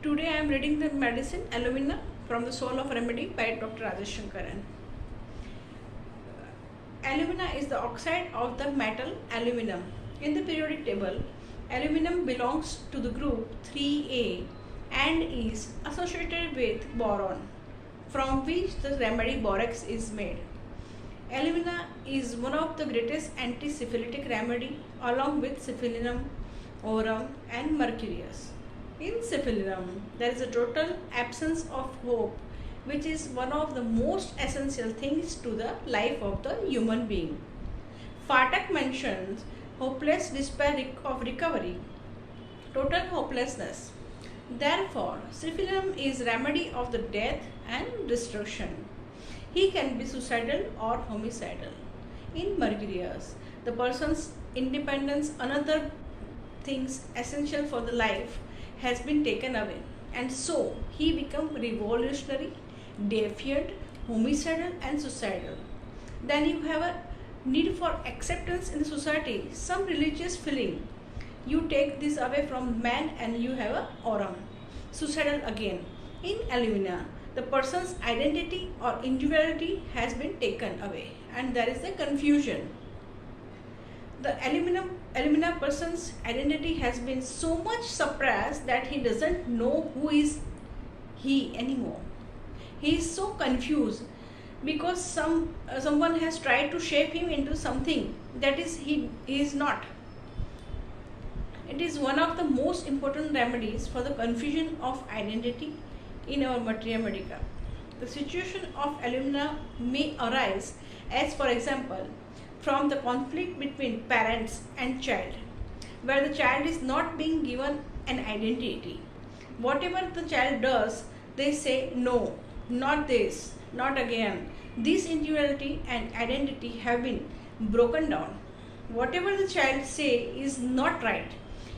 Today I am reading the medicine Alumina from the Soul of Remedy by Dr. Rajan Sankaran. Alumina is the oxide of the metal aluminum. In the periodic table, aluminum belongs to the group 3A and is associated with boron, from which the remedy borax is made. Alumina is one of the greatest anti-syphilitic remedy along with syphilinum, aurum and mercurius. In syphilinum, there is a total absence of hope, which is one of the most essential things to the life of the human being. Fatak mentions hopeless despair of recovery, total hopelessness. Therefore, syphilinum is remedy of the death and destruction. He can be suicidal or homicidal. In mercurius, the person's independence, another things essential for the life, has been taken away, and so he become revolutionary, defiant, homicidal and suicidal. Then you have a need for acceptance in the society, some religious feeling. You take this away from man and you have a aurum, suicidal again. In alumina, the person's identity or individuality has been taken away and there is a confusion. The alumina person's identity has been so much suppressed that he doesn't know who is he anymore. He is so confused because someone has tried to shape him into something that he is not. It is one of the most important remedies for the confusion of identity in our materia medica. The situation of alumina may arise as, for example, from the conflict between parents and child, where the child is not being given an identity. Whatever the child does, they say no, not this, not again. This individuality and identity have been broken down. Whatever the child say is not right.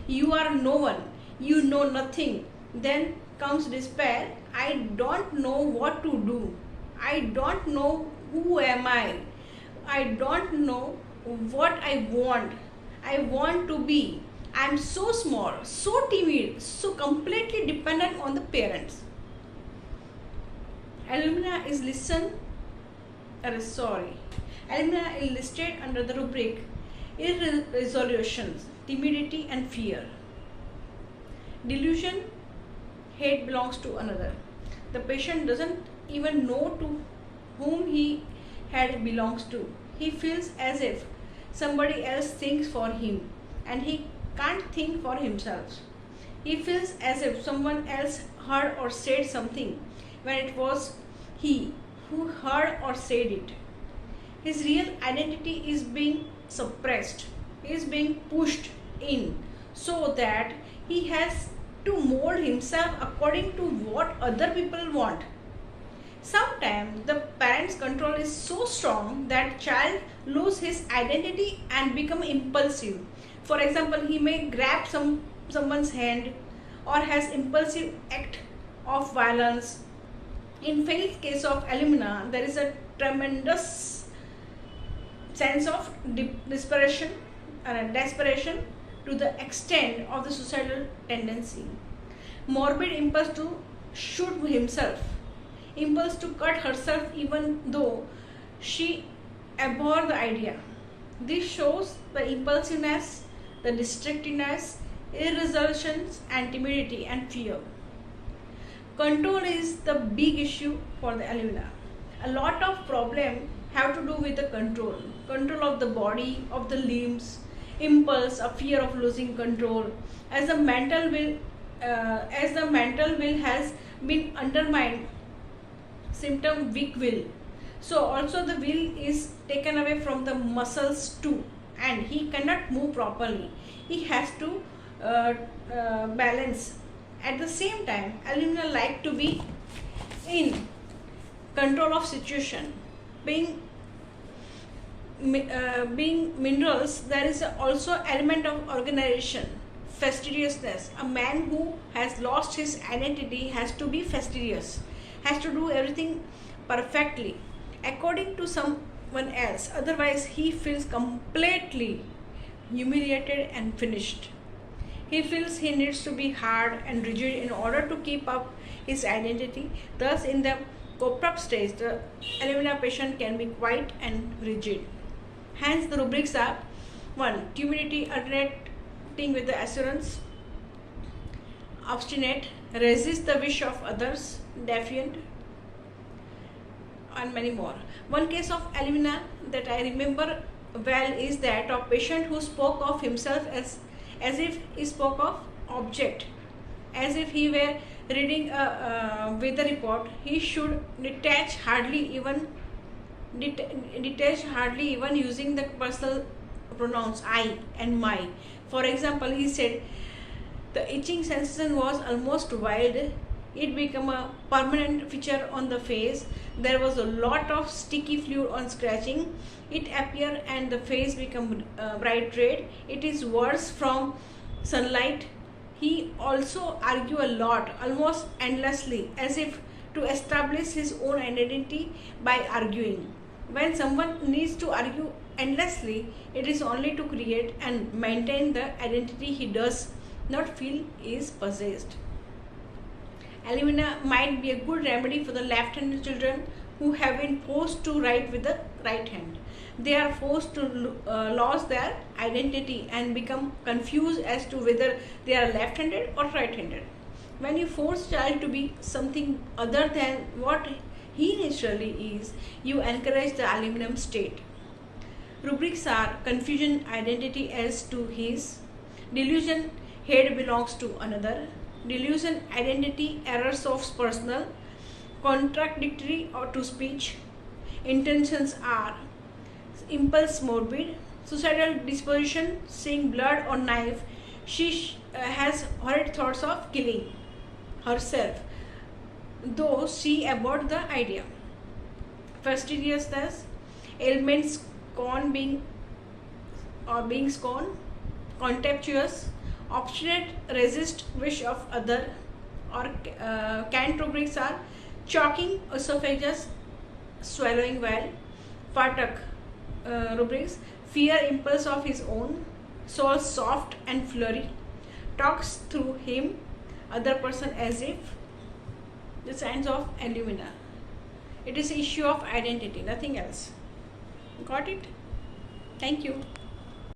You are no one, you know nothing. Then comes despair. I don't know what to do. I don't know who am I. I don't know what I want. I want to be. I am so small, so timid, so completely dependent on the parents. Alumina is Alumina is listed under the rubric irresolutions, timidity and fear. Delusion, hate belongs to another. The patient doesn't even know to whom he had belongs to. He feels as if somebody else thinks for him and he can't think for himself. He feels as if someone else heard or said something when it was he who heard or said it. His real identity is being suppressed, is being pushed in so that he has to mold himself according to what other people want. Sometimes the parent's control is so strong that child lose his identity and become impulsive. For example, he may grab someone's hand or has impulsive act of violence. In failed case of alumina, there is a tremendous sense of desperation to the extent of the suicidal tendency. Morbid impulse to shoot himself, impulse to cut herself even though she abhors the idea. This shows the impulsiveness, the destructiveness, irresolutions and timidity and fear. Control is the big issue for the alumina. A lot of problems have to do with the control of the body, of the limbs, impulse, a fear of losing control. As the mental will has been undermined, symptom weak will. So also the will is taken away from the muscles too, and he cannot move properly. He has to balance. At the same time, alumina like to be in control of situation. Being minerals, there is also element of organization, fastidiousness. A man who has lost his identity has to be fastidious, has to do everything perfectly according to someone else, otherwise he feels completely humiliated and finished. He feels he needs to be hard and rigid in order to keep up his identity. Thus, in the cooped-up stage, the Alumina patient can be quiet and rigid. Hence, the rubrics are 1. Timidity alternating with the assurance, obstinate, resist the wish of others, defiant, and many more. One case of Alumina that I remember well is that of patient who spoke of himself as if he spoke of object, as if he were reading a weather report. He should detach hardly even using the personal pronouns I and my. For example, he said the itching sensation was almost wild. It became a permanent feature on the face. There was a lot of sticky fluid on scratching. It appeared and the face became bright red. It is worse from sunlight. He also argued a lot, almost endlessly, as if to establish his own identity by arguing. When someone needs to argue endlessly, it is only to create and maintain the identity he does not feel is possessed. Alumina might be a good remedy for the left-handed children who have been forced to write with the right hand. They are forced to lose their identity and become confused as to whether they are left-handed or right-handed. When you force child to be something other than what he naturally is, you encourage the aluminum state. Rubrics are confusion identity as to his, delusion head belongs to another, delusion identity errors of personal, contradictory or to speech, intentions are impulse morbid, suicidal disposition, seeing blood or knife, she has horrid thoughts of killing herself, though she abhorred the idea. Fastidiousness, ailments, being scorned, contemptuous, obstinate, resist wish of other, or cant rubrics are choking esophagus, swallowing well, fatak rubrics, fear impulse of his own, soul soft and flurry, talks through him, other person as if, the signs of alumina. It is issue of identity, nothing else. Got it? Thank you.